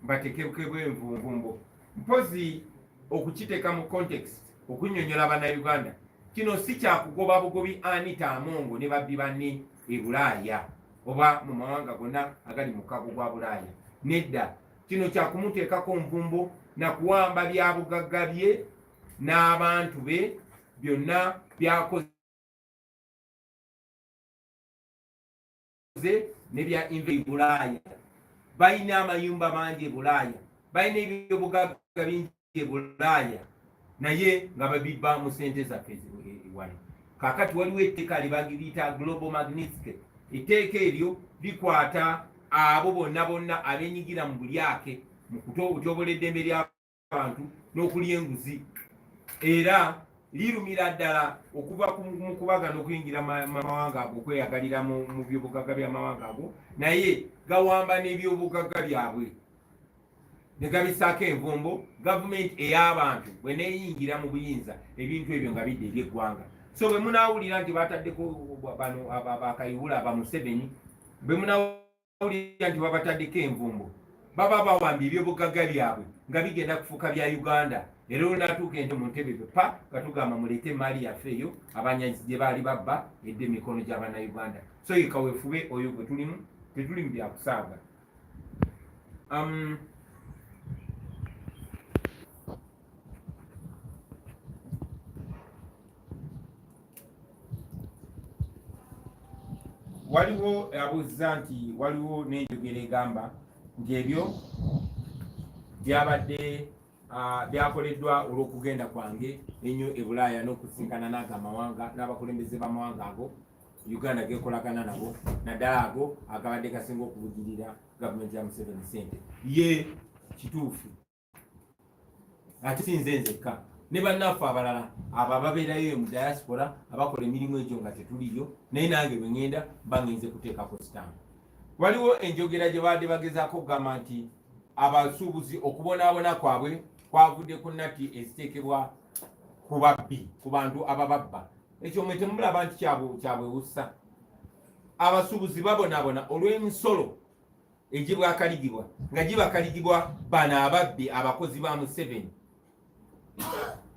batekebwe envumvumbo, mpozi okukiteeka mu context, okunnyonnyola bannayuganda. Kino si kyakugoba bugobi Anita Mongo ne babbi banne e Bulaaya oba mu mawanga gonna agali mu kago gwa Bulaaya. Nedda, kino kyakumuteekako nvumbo na kuwamba byabugagga bye n'abantu be byonna byakoze ne bya inve Bulaaya. Balina amayumba mangi e Bulaaya, balina ebyobugagga bingi e Bulaaya, naye nga babibba mu sente zaffe wano. Kaakati waliwo etteeka libagiriyita Global Magnitsky. Etteeka eryo likwata abo bonna bonna abenyigira mu bulyake, mu kutyoboola eddembe ly'abantu n'okulya enguzi, era lirumira ddala okuva mu kubagana okuyingira mawanga ago, okweyagalira mu byobugagga by'amawanga ago, naye gawamba n'ebyobugagga byabwe ne gabisaako envumbo. Gavumenti ey'abantu bwe neeyingira mu buyinza, ebintu ebyo nga bidde eby'eggwanga. So bwe munaawulira nti bataddeko bano abakayiwula aba Museveni, bwe munaawulira nti babataddeko envumbo, baba bawambye ebyobugagga byabwe nga bigenda kufuuka bya Uganda. Era olunatuuka ente mu ntebe pa nga tugamba muleete emaali yaffe eyo abanyazi gye baali babba edde emikono gy'Abannayuganda. So yekawefube oyo gwe tulimu, tetuli mu byakusaaga. Waliwo abuuza nti waliwo n'enjogera egamba nti ebyo byabadde byakoleddwa olw'okugenda kwange ennyo e Bulaaya n'okusinkana n'ago amawanga n'abakulembeze b'amawanga ago Uganda gekolagana nabo, naddala ago agabadde gasinga okubugirira gavumenti ya Museveni ssente. Ye kituufu, ate si nze nzekka, ne bannaffe abalala abo ababeerayo mu diaspora abakola emirimu egyo nga tetuliyo, naye nange bwe ŋŋenda mba ngenze kuteekako sitampu. Waliwo enjogera gye baadde bagezaako okugamba nti abasuubuzi okubonaabona kwabwe kwavudde ku nnatti eziteekebwa ku babbi, ku bantu abababba. Ekyo mwe temulaba nti kyabwewussa? Abasuubuzi babonaabona olw'emisolo egibwakaligibwa nga gibakaligibwa bano ababbi abakozi ba Museveni,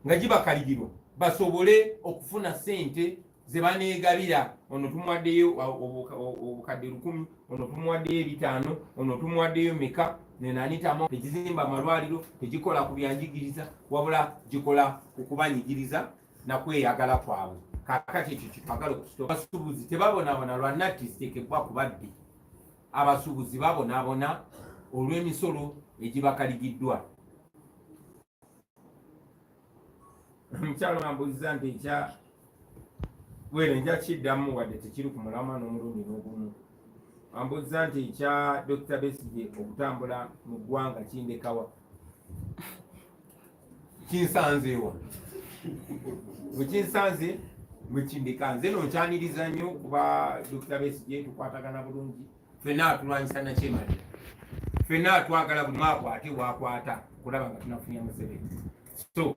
nga gibakaligirwa basobole okufuna ssente ze baneegabira. Ono tumuwaddeyo obukadde 1,000, ono tumuwaddeyo 500, ono tumuwaddeyo meka. Anita Mongo tegizimba amalwaliro, tegikola ku byanjigiriza, wabula gikola ku kubanyigiriza na kweyagala kwabwe. Kaakati ekyo kitwagala okusitooka. Abasuubuzi tebabonaabona lwa nnatti ziteekebwa ku babbi. Abasuubuzi babonaabona olw'emisolo egibakaligiddwa. Omukyalo ambuuliza nti nja kiddamu wadde tekiri ku mulamwa n'omulundi n'ogumu. Ambuuliza nti ekya Dr. Besigye okutambula mu ggwanga kindekawa? Kinsanzeewa. Bwe kinsanze bwe kindeka. Nze nonkyaniriza nnyo kuba Dr. Besigye tukwatagana bulungi. Ffenna atulwanyisa nakyemalira. ffenna twagala buli mwakwate wakwata kulaba nga tunafunya Museveni. So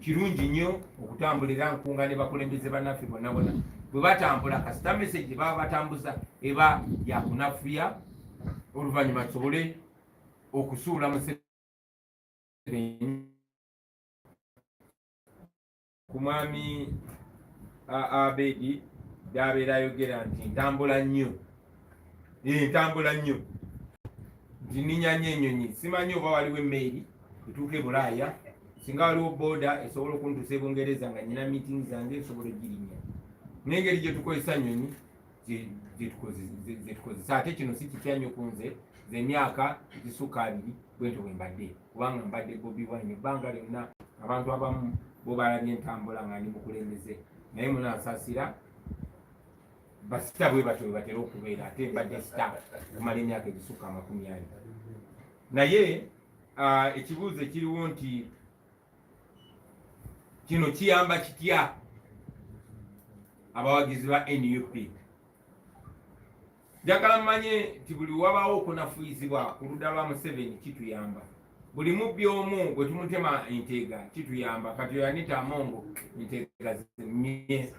kirungi nnyo okutambulira nkunga ne bakulembeze bannaffe bonna bonna bwe batambula kasita message baba batambuza eba yakunafuya oluvannyuma tusobole okusuula Museveni ku mwami Abedi byabeera ayogera nti ntambula nnyo nti ninyanya ennyonyi simanyi oba waliwo emmeeri etuuka e Bulaaya singa waliwo booda esobola okuntuusa e Bungereza nga nyina meeting zange esobola ogirinya n'engeri gye tukozesa nnyonyi zetukozesa ate kino si kipya nnyo ku nze emyaka gisukka 2 bwentyo bwe mbadde kubanga mbadde Bobi Wine ebbanga lyonna abantu abamu bo balabye entambula nga ndi mukulembeze naye munansasira basita bwe batyo bwe batera okubeera ate mbadde sita kumala emyaka egisukka 20 naye ekibuuzo ekiriwo nti kino kiyamba kitya abawagizi ba NUP. Njagala mmanye nti buli wabaawo okunafuizibwa ku ludda lwa Museveni kituyamba. Buli mubbi omu bwe tumutema enteega kituyamba. Kati Anita Amongo enteega mmye,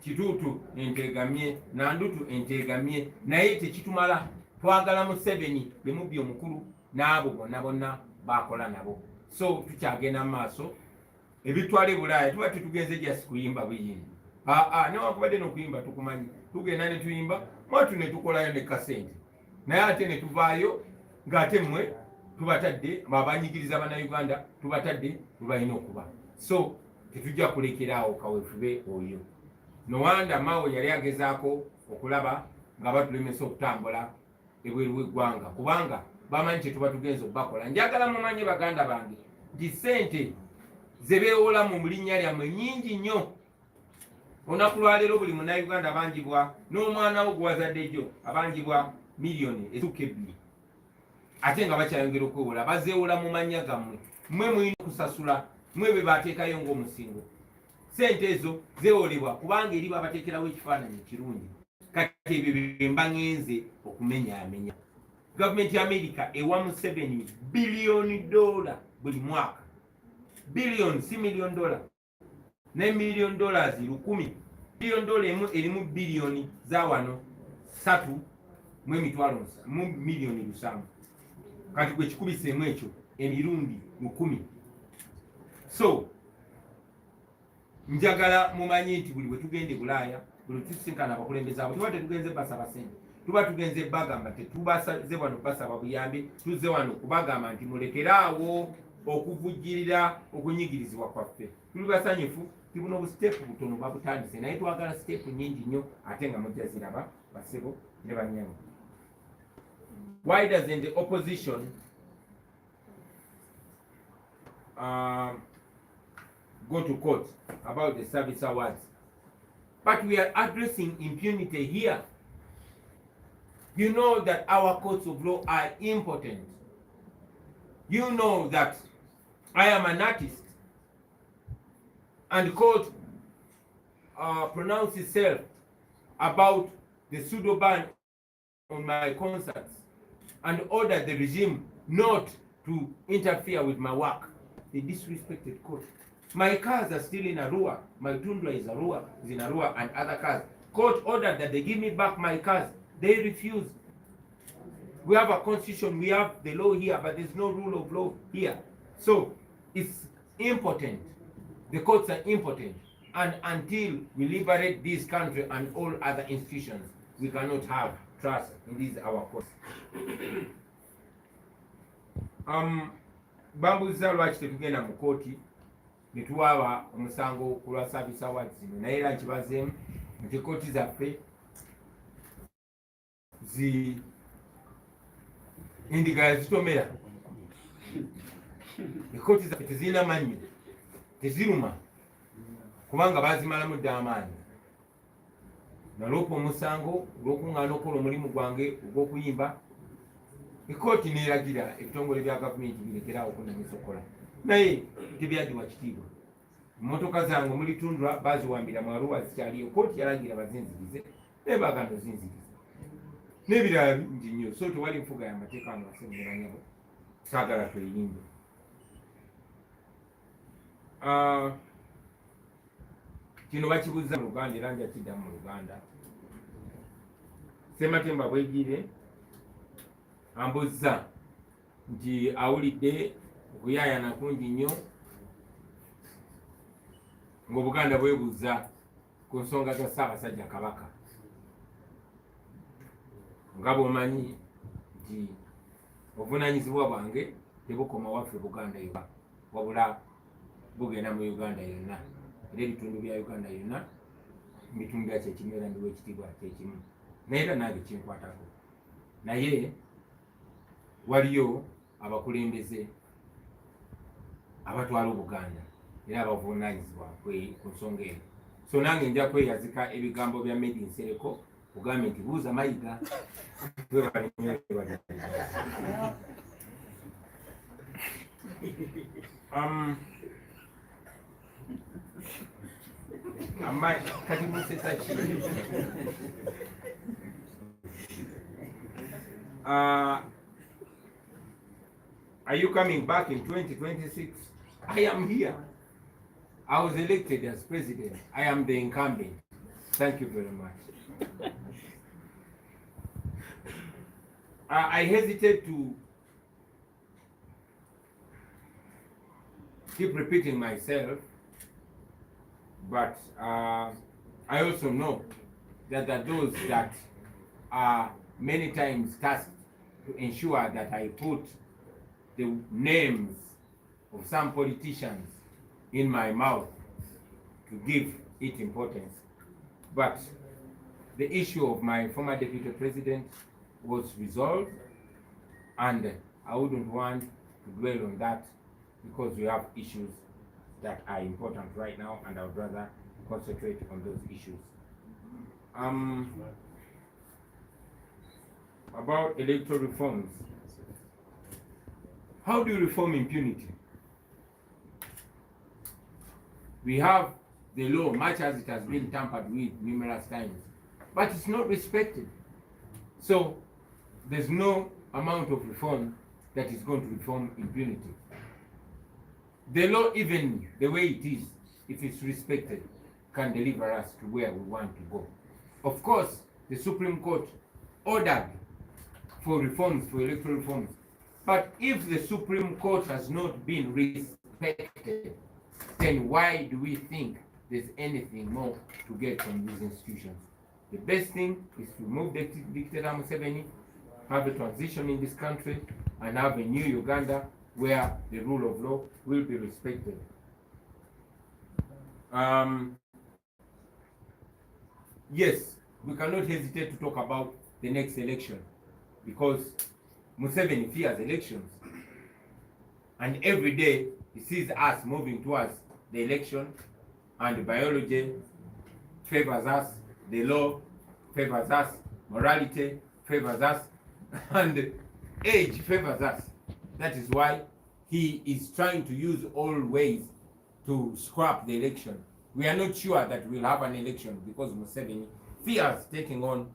Kituutu enteega mmye, Nandutu enteega mmye, naye tekitumala. Twagala Museveni be mubbi omukulu n'abo bonna bakola nabo. So tukyagenda mu maaso ebitwale Bulaaya tuba tutugenze just kuyimba buyimba. Newakubadde n'okuyimba tukumanyi tugenda ne tuyimba mwatu ne tukolayo ne kasente naye ate ne tuvaayo ng'ate mmwe tubatadde abanyigiriza bannayuganda tubatadde tubalina okuba. So tetujja kulekeraawo kaweefube oyo. Nowanda Mao yali agezaako okulaba nga batulemesa okutambula ebweru w'eggwanga kubanga bamanyi kyetuba tugenza okubakola. Njagala mumanye baganda bange nti ssente ze beewola mu linnya lyammwe nnyingi nnyo. Olunaku lwaleero buli munnayuganda abangibwa n'omwana wo gwazadde jjo abangibwa miliyoni ezisukka 2 ate nga bakyayongera okwewola bazeewola mu mannya gammwe. Mmwe mulina okusasula mmwe be bateekayo ng'omusingo. Ssente ezo zeewolebwa kubanga eri babateekerawo ekifaananyi ekirungi. Kati ebyo bye mba ŋŋenze okumenyaamenya. Gavumenti ya Amerika ewa Museveni biliyoni $, buli mwaka. Billion si $1 million. Ne $1 million 10. Billion emu erimu biliyoni za wano 3 mu emitwalo mu miliyoni 7. Kati gwe kikubiseemu ekyo emirundi 10. So njagala mumanyi nti buli bwe tugende Bulaaya buli tusinkana abakulembeze abo tuba tetugenze basaba ssente tuba tugenze bagamba tetubasaze wano basaba buyambi tuzze wano kubagamba nti mulekeraawo okuvujjirira okunyigirizibwa kwaffe. Tuli basanyufu tibuno bustepu butono babutandise naye twagala stepu nyingi nnyo ate nga mujja ziraba basebo ne banyangu. Why doesn't the opposition go to court about the service awards? But we are addressing impunity here. You know that our courts of law are important. You know that I am an artist and court pronounced itself about the pseudo ban on my concerts and ordered the regime not to interfere with my work. They disrespected court. My cars are still in Arua. My Tundra is in Arua and other cars. Court ordered that they give me back my cars. They refused. We have a constitution, we have the law here, but there's no rule of law here. So it's important. The courts are important. And until we liberate this country and all other institutions, we cannot have trust in these our courts. Bambuza lwaki tetugenda mu kooti ne tuwaaba omusango ku lwa service awards zino naye era nkibazeemu nti kooti zaffe endiga yazitomera. Ekooti zaffe tezirina mannyo, teziruma kubanga bazimalamu dda amaanyi. Naloopa omusango olw'okuŋŋaana okukola omulimu gwange ogw'okuyimba, ekooti neeragira ebitongole bya gavumenti birekeraawo okunnanyisa okukola naye tebyagibwa kitiibwa. Emmotoka zange omuli Tundra baziwambira mu Arua zikyaliyo. Kooti yalagira bazinzirize naye baaganda ozinzirize. n'ebirala bingi nnyo, so tewali nfuga y'amateeka wano wasemmeranyabo saagala tweyimbe. Kino bakibuuza mu Luganda era nja kidda mu Luganda. Ssematemba Bwegire ambuzza nti awulidde okuyaayana kungi nnyo ng'Obuganda bwebuuza ku nsonga za Ssaabasajja Kabaka. Nga bw'omanyi nti obuvunaanyizibwa bwange tebukoma waffe Buganda yokka, wabula bugenda mu Uganda yonna, era ebitundu bya Uganda yonna mbitundira kyekimu era ndiwa ekitiibwa kyekimu, naye era nange kinkwatako. Naye waliyo abakulembeze abatwala Obuganda era abavunaanyizibwa ku nsonga eyo. So nange nja kweyazika ebigambo bya Medi Nsereko ugambe nti buuza Mayiga. Kati musesa ki? Are you coming back in 2026? I am here. I was elected as president. I am the incumbent. Thank you very much. I hesitate to keep repeating myself, but I also know that there are those that are many times tasked to ensure that I put the names of some politicians in my mouth to give it importance. But the issue of my former deputy president was resolved, and I wouldn't want to dwell on that because we have issues that are important right now, and I would rather concentrate on those issues. About electoral reforms, how do you reform impunity? We have the law, much as it has been tampered with numerous times, but it's not respected. So there's no amount of reform that is going to reform impunity. The law, even the way it is, if it's respected, can deliver us to where we want to go. Of course, the Supreme Court ordered for reforms, for electoral reforms, but if the Supreme Court has not been respected, then why do we think there's anything more to get from these institutions? The best thing is to remove the dictator Museveni, have a transition in this country, and have a new Uganda where the rule of law will be respected. Yes, we cannot hesitate to talk about the next election because Museveni fears elections, and every day he sees us moving towards the election, and biology favors us, the law favors us, morality favors us, and age favors us. That is why he is trying to use all ways to scrap the election. We are not sure that we'll have an election because Museveni fears taking on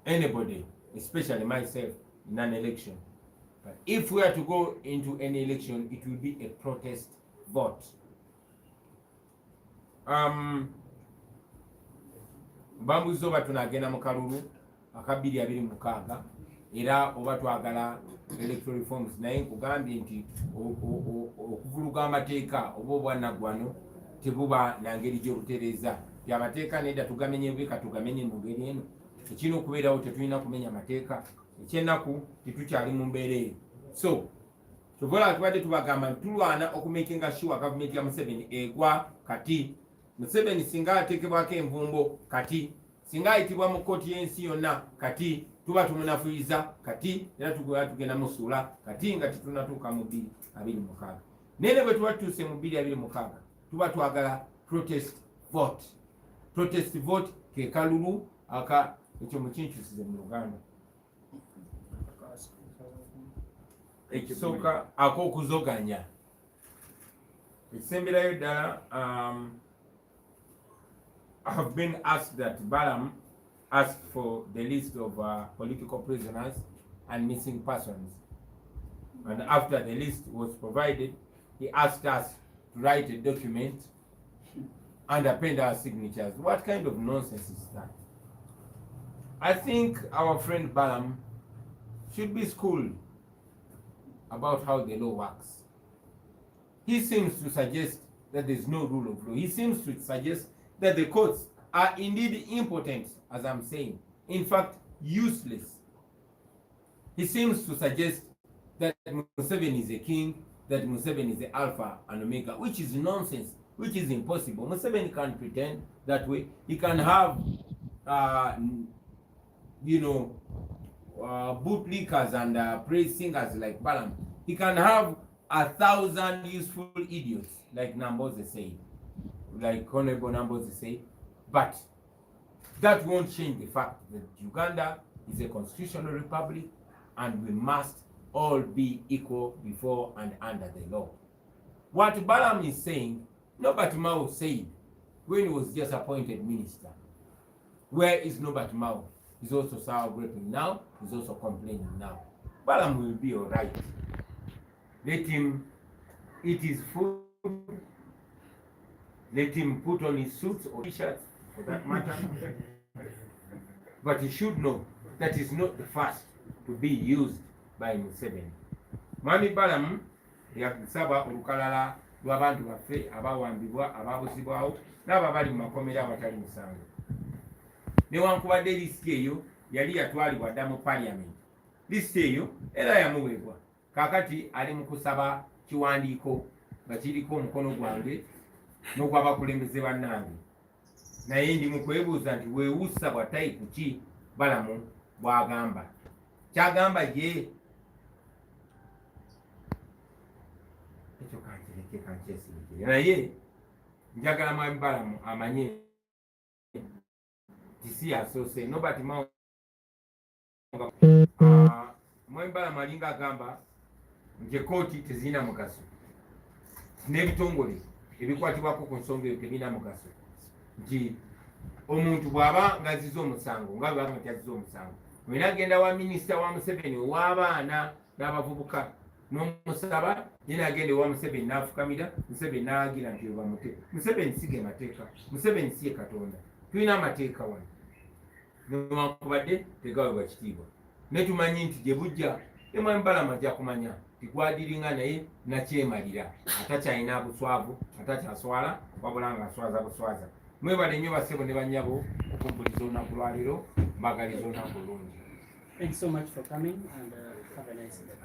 anybody, especially myself, in an election. But if we are to go into any election, it will be a protest vote. Bambuzo oba tunagenda mu kalulu aka 2026 era oba twagala electoral reforms, naye nkugambye nti okuvuluga amateeka oba obwannaggwano tebuba na ngeri gy'obutereeza. Amateeka nedda tugamenye bweka tugamenye mu ngeri eno, ekirina okubeerawo tetulina kumenya mateeka, ekyennaku tetukyali mu mbeera eyo. So tuvola tubadde tubagamba tulwana okumakinga sure government ya Museveni egwa. Kati Museveni singa ateekebwako envumbo, kati singa ayitibwa mu kkooti y'ensi yonna, kati tuba tumunafuyiza, kati era tugenda musuula, kati nga tetunatuuka mu 2026. Nene bwe tuba tutuuse mu 2026 tuba twagala protest vote. Protest vote ke kalulu aka ekyo mukinkyusize mu Luganda ekisooka ak'okuzoganya. Ekisemberayo ddala I have been asked that Balaam asked for the list of political prisoners and missing persons. And after the list was provided, he asked us to write a document and append our signatures. What kind of nonsense is that? I think our friend Balaam should be schooled about how the law works. He seems to suggest that there's no rule of law. He seems to suggest that the courts are indeed impotent, as I'm saying. In fact, useless. He seems to suggest that Museveni is a king, that Museveni is the Alpha and Omega, which is nonsense, which is impossible. Museveni can't pretend that way. He can have, bootlickers and praise singers like Balaam. He can have 1,000 useful idiots, like Namboze said, like Honorable Namboze said, but that won't change the fact that Uganda is a constitutional republic and we must all be equal before and under the law. What Balaam is saying, Norbert Mao said when he was just appointed minister. Where is Norbert Mao? He's also sour graping now, he's also complaining now. Balaam will be all right. Let him eat his food, let him put on his suits or t-shirts for that matter. But he should know that he's not the first to be used by Museveni. Mwami Balaam yakusaba olukalala lw'abantu baffe abawambibwa ababusibwawo n'abo abali mu makomera awatali musango. Newankubadde lisiti eyo yali yatwalibwa dda mu parliament. Lisiti eyo era yamuweebwa. Kakati ali mu kusaba kiwandiiko nga kiriko omukono gwange n'ogw'abakulembeze bannange. Naye ndi mu kwebuuza nti weewussa bwa tayipu ki Balaam bw'agamba. Kyagamba ye ekyo kankireke kankyesinikire. Naye njagala Mwami Balaam amanye si asoose Norbert Mao. Mwami Balaam alinga agamba nti kooti tezirina mugaso n'ebitongole ebikwatibwako ku nsonga eyo tebirina mugaso, nti omuntu bw'aba ng'aziza omusango nga bw'aba nti aziza omusango wena agenda wa minisita wa Museveni ow'abaana n'abavubuka n'omusaba ye n'agenda ewa Museveni n'afukamira, Museveni n'alagira nti bamute. Museveni si ge mateeka, Museveni si ye Katonda. Tulina amateeka wano newankubadde tegaweebwa kitiibwa. Ne tumanyi nti gye bujja ye Mwami Balaam ajja kumanya tigwadiringa naye nakyemalira, atakyalina buswavu, atakyaswala wabula ng'aswaza buswaza. Mwebale nnyo bassebo ne bannyabo okumpuliza olunaku lwaleero, mbagaliza olunaku olungi. Thanks so much for coming and have a nice day.